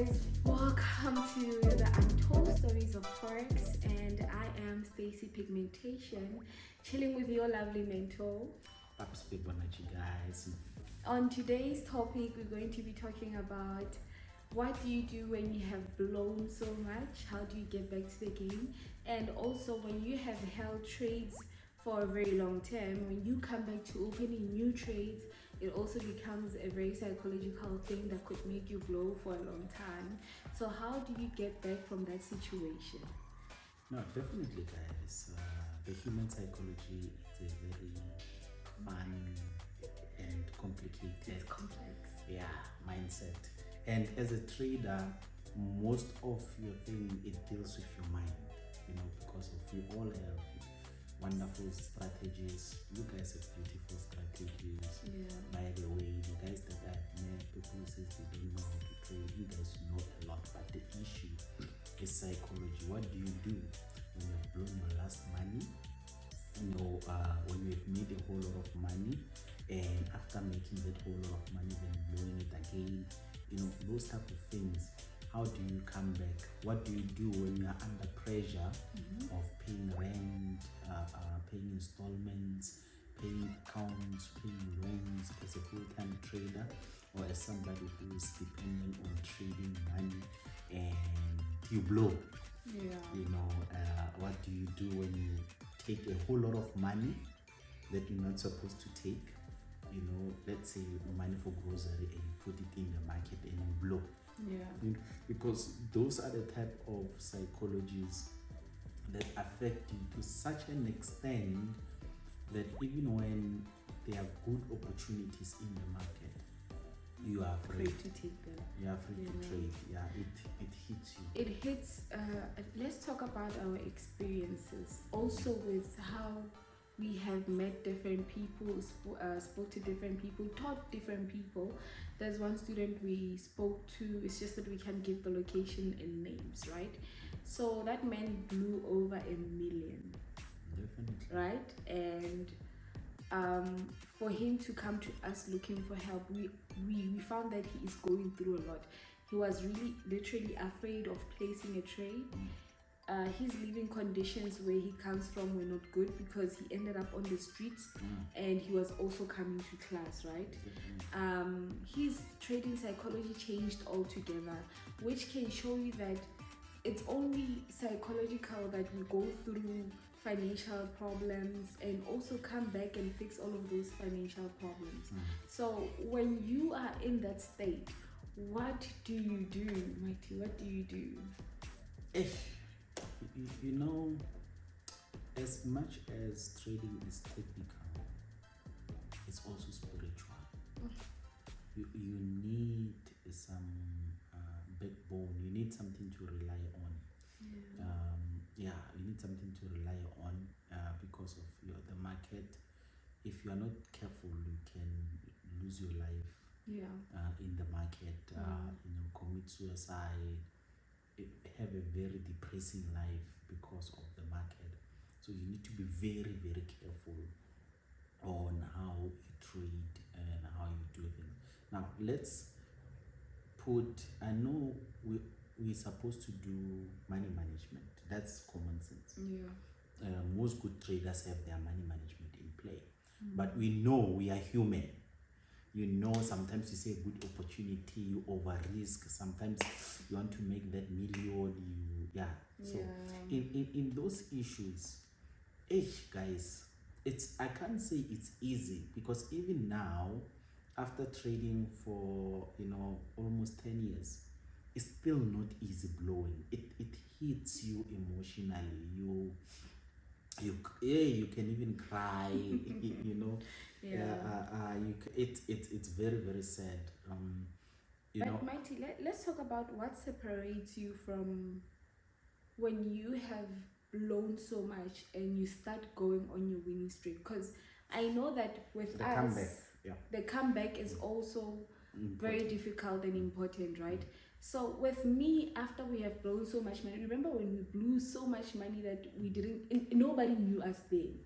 guys, welcome to the Untold Stories of Forex, and I am Stacy Pigmentation, chilling with your lovely mentor. Paps Fibonacci, guys. On today's topic, we're going to be talking about what do you do when you have blown so much? How do you get back to the game? And also, when you have held trades for a very long term, when you come back to opening new trades, it also becomes a very psychological thing that could make you blow for a long time. So how do you get back from that situation? No, definitely, guys. The human psychology is a very fun and complicated. It's complex. Yeah, mindset. And as a trader, most of your thing, it deals with your mind. Because we all have wonderful strategies. You guys have beautiful strategies. Yeah. By the way, the guys that I've met, people who says they don't know how to trade, you guys know a lot. But the issue is psychology. What do you do when you've blown your last money? When you've made a whole lot of money, and after making that whole lot of money, then blowing it again. Those type of things. How do you come back? What do you do when you are under pressure of paying rent, paying installments, paying accounts, paying loans as a full-time trader, or as somebody who is dependent on trading money and you blow? Yeah. What do you do when you take a whole lot of money that you're not supposed to take? Let's say money for grocery, and you put it in the market and you blow. Yeah. Because those are the type of psychologies that affect you to such an extent that even when there are good opportunities in the market, you are afraid to take them. You are afraid to trade. Yeah, it hits you. It hits. Let's talk about our experiences. Also, with how we have met different people, spoke to different people, taught different people. There's one student we spoke to, it's just that we can't give the location and names, right? So that man blew over $1 million. Definitely. Right? And for him to come to us looking for help, we found that he is going through a lot. He was really literally afraid of placing a trade. His living conditions where he comes from were not good because he ended up on the streets and he was also coming to class, right? His trading psychology changed altogether, which can show you that it's only psychological that we go through financial problems and also come back and fix all of those financial problems. So when you are in that state, what do you do, Mighty? What do you do? As much as trading is technical, it's also spiritual. You need some backbone. You need something to rely on. You need something to rely on because of the market. If you are not careful, you can lose your life in the market. Commit suicide. Have a very depressing life because of the market. So you need to be very, very careful on how you trade and how you do things. Now let's I know we're supposed to do money management. That's common sense. Most good traders have their money management in play. But we know we are human. Sometimes you see a good opportunity, you over risk. Sometimes you want to make that million. So in those issues, guys, I can't say it's easy, because even now, after trading for almost 10 years, it's still not easy blowing. It hits you emotionally. You can even cry. It's very, very sad. But Mighty, let's talk about what separates you from when you have blown so much and you start going on your winning streak. Because I know that with the us, comeback, the comeback is also very difficult and important, right? So with me, after we have blown so much money, remember when we blew so much money that nobody knew us then.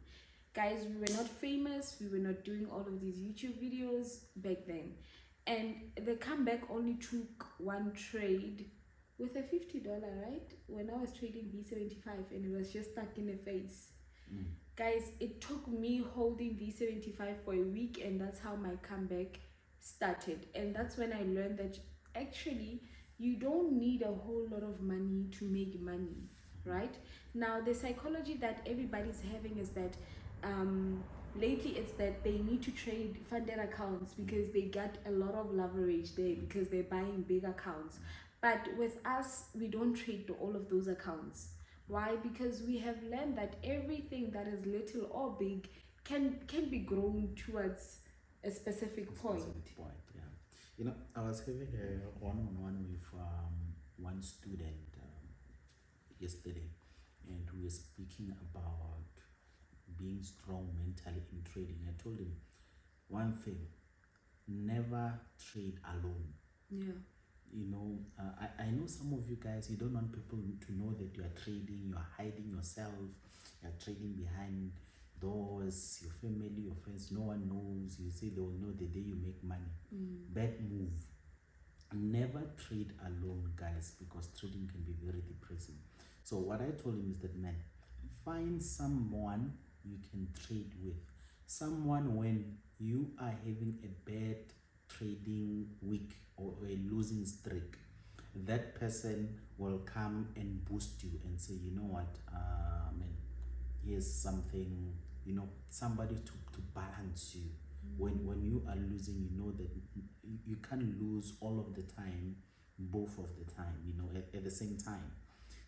Guys, we were not famous, we were not doing all of these YouTube videos back then. And the comeback only took one trade with a $50, right? When I was trading V75 and it was just stuck in the face. Guys, it took me holding V75 for a week, and that's how my comeback started. And that's when I learned that actually you don't need a whole lot of money to make money, right? Now, the psychology that everybody's having is that lately it's that they need to trade funded accounts because they got a lot of leverage there because they're buying big accounts. But with us, we don't trade all of those accounts. Why? Because we have learned that everything that is little or big can be grown towards a specific point. Yeah. You know, I was having a one-on-one with one student yesterday, and we were speaking about being strong mentally in trading. I told him one thing: never trade alone. Yeah. You know, I know some of you guys, you don't want people to know that you are trading, you are hiding yourself, you are trading behind doors, your family, your friends, no one knows. You say they will know the day you make money. Bad move. Never trade alone, guys, because trading can be very depressing. So what I told him is that, man, find someone you can trade with. Someone when you are having a bad trading week or a losing streak, that person will come and boost you and say, you know what, man, here's something, you know, somebody to balance you. When you are losing, you know that you can't lose all of the time, both of the time, you know, at the same time.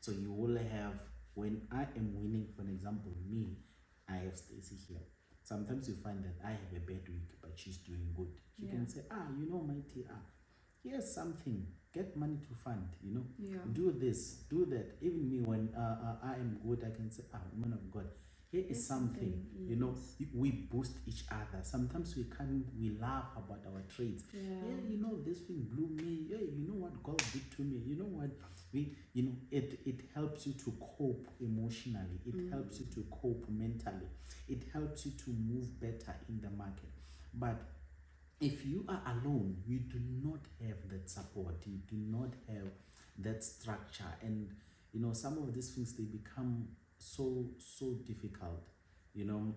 So you will have, when I am winning, for an example, me, I have Stacy here. Sometimes you find that I have a bad week, but she's doing good. She can say, you know, my TR, here's something, get money to fund, you know, do this, do that. Even me, when I am good, I can say, woman of God, here is something, you know, we boost each other. Sometimes we laugh about our trades. You know, this thing blew me. You know what God did to me. You know what, you know, it helps you to cope emotionally. It helps you to cope mentally. It helps you to move better in the market. But if you are alone, you do not have that support. You do not have that structure. And, you know, some of these things, they become so difficult. You know,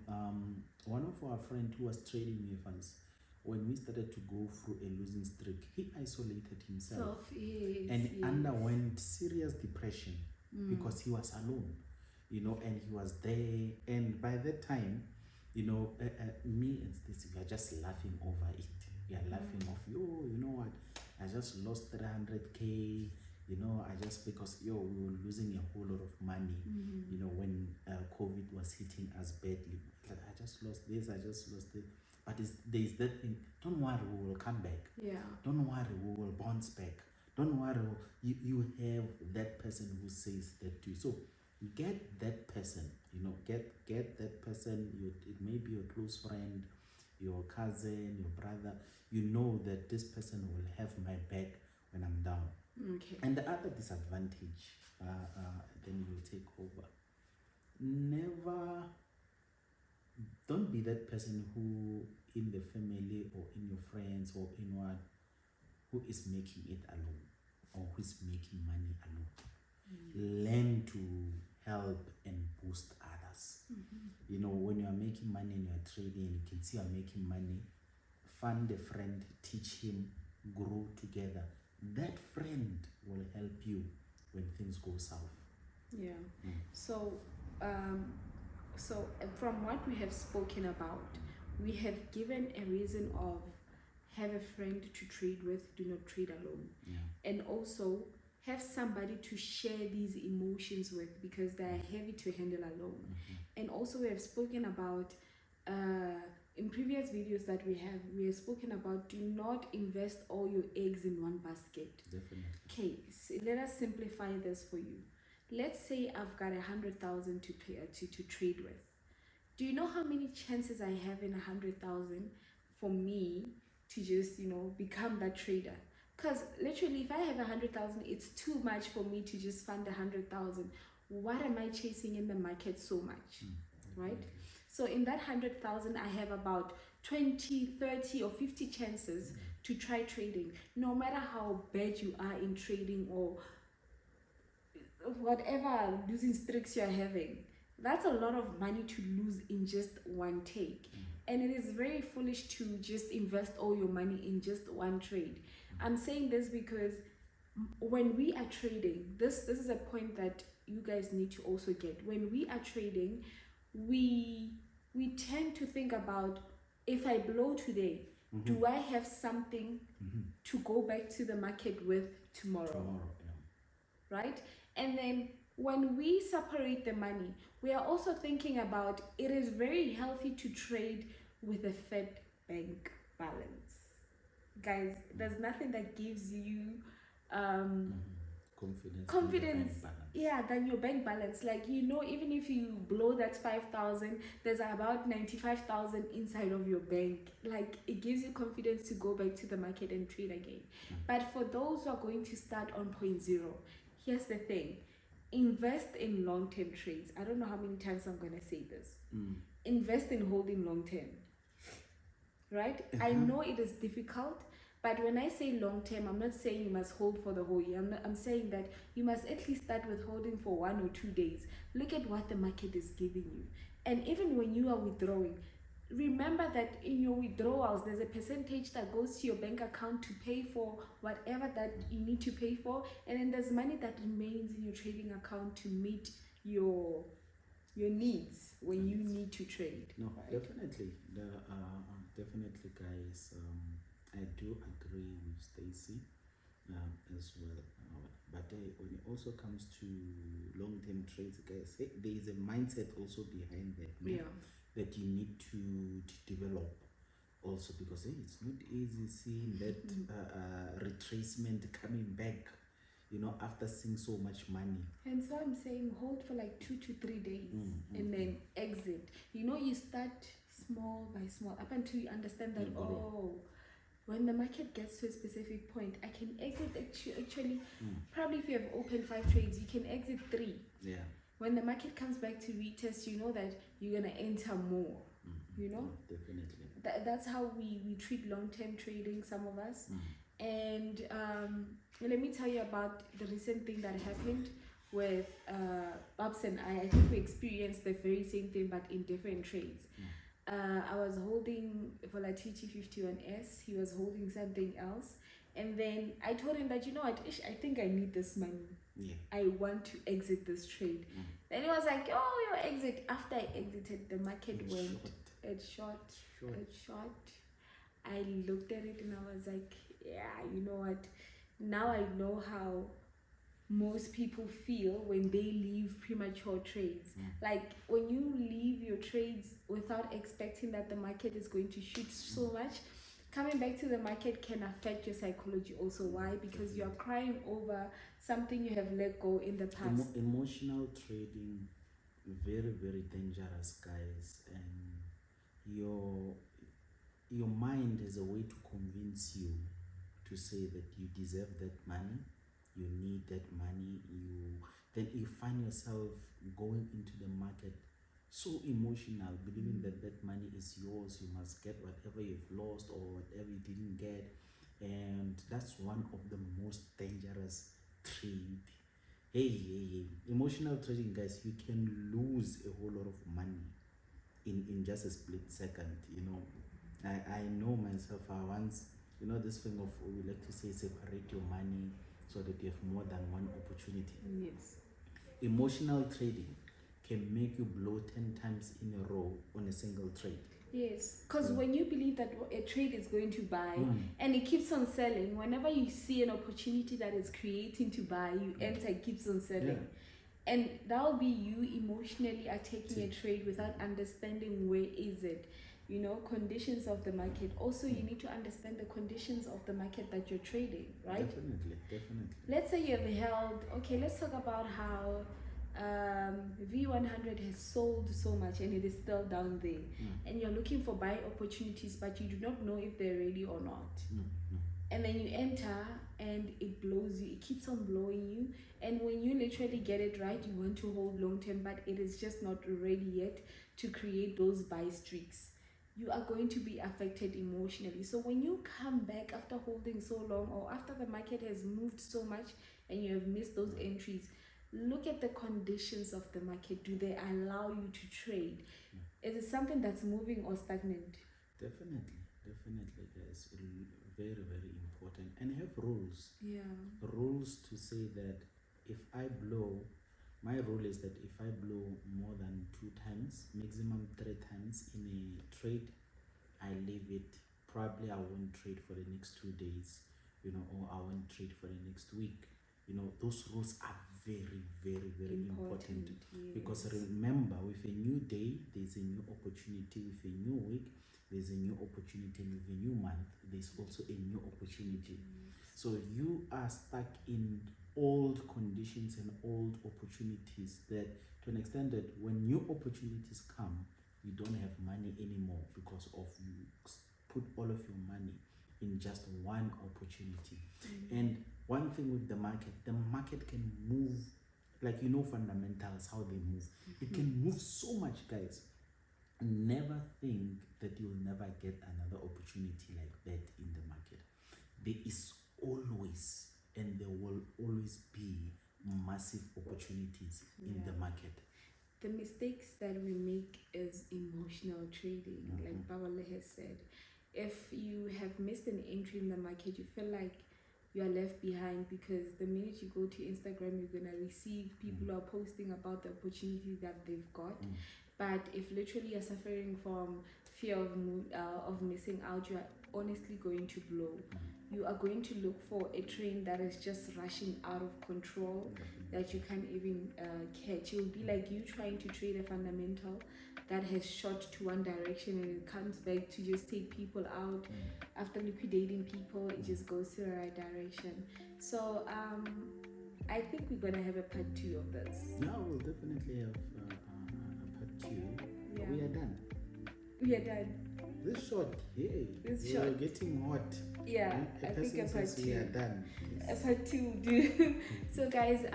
one of our friends who was trading with us, when we started to go through a losing streak, he isolated himself and underwent serious depression because he was alone, you know, and he was there. And by that time, you know, me and Stacey, we are just laughing over it. We are laughing off, you know what, I just lost 300K, you know, because we were losing a whole lot of money, you know, when COVID was hitting us badly. I just lost this, I just lost it. But there's that thing, don't worry, we will come back. Don't worry, we will bounce back. Don't worry, you have that person who says that to you. So get that person, you know, get that person. It may be your close friend, your cousin, your brother. You know that this person will have my back when I'm down. And the other disadvantage, then you will take over. Don't be that person who in the family or in your friends or in what, who is making it alone or who is making money alone. Learn to help and boost others. You know, when you are making money and you are trading, you can see you are making money, fund a friend, teach him, grow together. That friend will help you when things go south. So from what we have spoken about, we have given a reason of have a friend to trade with, do not trade alone. And also have somebody to share these emotions with because they are heavy to handle alone. And also we have spoken about in previous videos that we have spoken about, do not invest all your eggs in one basket. Okay, so let us simplify this for you. Let's say I've got 100,000 to pay to trade with. Do you know how many chances I have in 100,000 for me to just, you know, become that trader? Because literally, if I have 100,000, it's too much for me to just fund 100,000. What am I chasing in the market so much, right? So in that 100,000, I have about 20, 30, or 50 chances to try trading, no matter how bad you are in trading or whatever losing streaks you're having, that's a lot of money to lose in just one take. And it is very foolish to just invest all your money in just one trade. I'm saying this because when we are trading, this is a point that you guys need to also get. When we are trading, we tend to think about, if I blow today, do I have something to go back to the market with tomorrow? Right? And then when we separate the money, we are also thinking about, it is very healthy to trade with a fat bank balance. Guys, there's nothing that gives you confidence than your bank balance. Like, even if you blow that 5,000, there's about 95,000 inside of your bank. Like, it gives you confidence to go back to the market and trade again. But for those who are going to start on point zero, here's the thing: invest in long-term trades. I don't know how many times I'm going to say this. Invest in holding long-term. Right? I know it is difficult, but when I say long-term, I'm not saying you must hold for the whole year. I'm saying that you must at least start with holding for 1 or 2 days. Look at what the market is giving you. And even when you are withdrawing, remember that in your withdrawals, there's a percentage that goes to your bank account to pay for whatever that you need to pay for. And then there's money that remains in your trading account to meet your needs when you need to trade. No, right? Definitely. Definitely, guys. I do agree with Stacy as well. But when it also comes to long-term trades, guys, there is a mindset also behind that. That you need to develop also, because it's not easy seeing that retracement coming back, after seeing so much money. And so I'm saying hold for like 2 to 3 days and then exit. You start small by small up until you understand that, when the market gets to a specific point, I can exit actually. Probably if you have opened 5 trades, you can exit 3. Yeah. When the market comes back to retest, you know that you're going to enter more. Definitely. That's how we treat long-term trading, some of us. And let me tell you about the recent thing that happened with Babs and I. I think we experienced the very same thing, but in different trades. I was holding Volatility 51S. He was holding something else. And then I told him that, I think I need this money. Yeah. I want to exit this trade. Then he was like, your exit. After I exited, the market went. It shot. I looked at it and I was like, yeah, you know what? Now I know how most people feel when they leave premature trades. Like, when you leave your trades without expecting that the market is going to shoot so much, coming back to the market can affect your psychology also. Why? Because you are crying over something you have let go in the past. Emotional trading, very, very dangerous, guys. And your mind is a way to convince you to say that you deserve that money, you need that money. Then you find yourself going into the market so emotional, believing that money is yours. You must get whatever you've lost or whatever you didn't get. And that's one of the most dangerous trade. Hey, emotional trading, guys, you can lose a whole lot of money in just a split second. I know myself. I once, this thing of, we like to say, separate your money so that you have more than one opportunity. Yes. Emotional trading can make you blow 10 times in a row on a single trade. Yes, because when you believe that a trade is going to buy and it keeps on selling, whenever you see an opportunity that is creating to buy, you enter, it keeps on selling. And that will be you emotionally are taking a trade without understanding where is it. Conditions of the market. Also, you need to understand the conditions of the market that you're trading, right? Definitely. Let's say you have held, let's talk about how V100 has sold so much and it is still down there. And you're looking for buy opportunities, but you do not know if they're ready or not. And then you enter and it blows you, it keeps on blowing you. And when you literally get it right, you want to hold long term, but it is just not ready yet to create those buy streaks. you are going to be affected emotionally. So when you come back after holding so long, or after the market has moved so much and you have missed those entries, look at the conditions of the market. Do they allow you to trade? Is it something that's moving or stagnant? Definitely, guys. Very, very important. And have rules. Yeah. Rules to say that if I blow, my rule is that if I blow more than 2 times, maximum 3 times in a trade, I leave it. Probably I won't trade for the next 2 days, or I won't trade for the next week. Those rules are very, very, very important. Yes. Because remember, with a new day, there's a new opportunity. With a new week, there's a new opportunity. And with a new month, there's also a new opportunity. So you are stuck in old conditions and old opportunities, that to an extent that when new opportunities come, you don't have money anymore because of you put all of your money in just one opportunity. And one thing with the market can move, like fundamentals, how they move. It can move so much, guys. Never think that you'll never get another opportunity like that in the market. There is always, and there will always be, massive opportunities in the market. The mistakes that we make is emotional trading, like Babale has said. If you have missed an entry in the market, you feel like you are left behind, because the minute you go to Instagram, you're gonna receive people are posting about the opportunity that they've got. But if literally you're suffering from fear of missing out, you are honestly going to blow. You are going to look for a train that is just rushing out of control, that you can't even catch. It will be like you trying to trade a fundamental that has shot to one direction and it comes back to just take people out. After liquidating people, it just goes to the right direction. So I think we're gonna have a part 2 of this. Yeah, we'll definitely have a part 2. Yeah. We are done. We are done. This short, hey, We're getting hot. Yeah, I think a part 2. We are done. Yes. A part 2 do. So guys,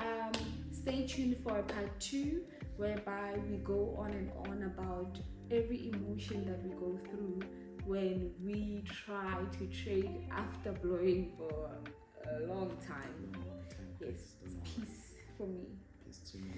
stay tuned for a part 2, whereby we go on and on about every emotion that we go through when we try to trade after blowing for a long time. Yes, peace for me. Peace to me.